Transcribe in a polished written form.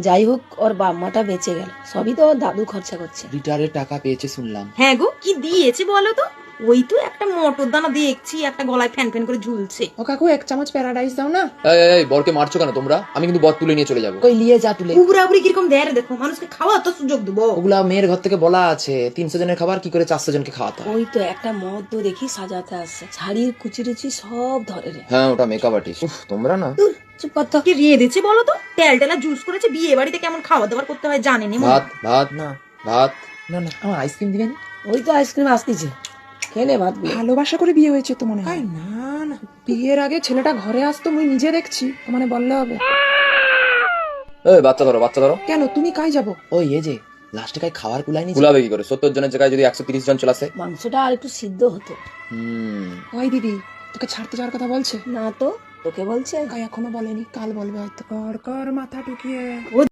যাই হোক, ওর বাম্মাটা বেঁচে গেল, সবই তো ওর দাদু খরচা করছে। রিটায়ারের টাকা পেয়েছে শুনলাম। হ্যাঁ গো, কি দিয়েছে বলো তো? ওই তো একটা মটর দানা দেখছি, একটা গলায় ফ্যান ফ্যান করে ঝুলছে। ও কাকু, 1 চামচ প্যারাডাইস দাও না। এই বরকে মারছো কেন তোমরা? আমি কিন্তু বর তুলে নিয়ে চলে যাবো। কই নিয়ে যা তুলে। উবরাবুরি কিরকম দেয় রে, দেখো মানুষকে খাওয়া তো সুযোগ দেবো। ওগুলা মেয়ের ঘর থেকে বলা আছে 300 জনের খাবার কি করে 400 জনকে খাওয়াতে হয়। ওই তো একটা মদ দেখি সাজাতে আসছে, শাড়ির কুচি টুচি সব ধরে রে। হ্যাঁ, ওটা মেকআপ আর্টিস্ট। তোমরা না। চুপ কর তো। কি রিয়ে দিচ্ছে বলো তো? তেল টেলা জুস করেছে, বিয়ে বাড়িতে কেমন খাওয়া দাওয়ার করতে হয় জানেনি মনে হয়। ভাত না, ভাত না না, আমার আইসক্রিম দিবেন। ওই তো আইসক্রিম আসতেছে, খেলে ভাত গুলো। ভালোবাসা করে বিয়ে হয়েছে তো মনে হয়। না না, বিয়ের আগে ছেলেটা ঘরে আসতো, মুই নিজে দেখছি, মানে বললে হবে। এই বাচ্চা ধরো। কেন, তুমি কাই যাবো? ওই এই যে লাস্টে কাই খাবার কুলায়নি। কুলাবে কি করে? 70 জনের জায়গায় যদি 130 জন চলে আসে। মাংসটা আর একটু সিদ্ধ হতো। ওই দিদি, তোকে ছাড়তে যাওয়ার কথা বলছে? না তো, তোকে বলছে। কাই এখনো বলেনি, কাল বলবে হয়তো। কর মাথা টুকিয়ে।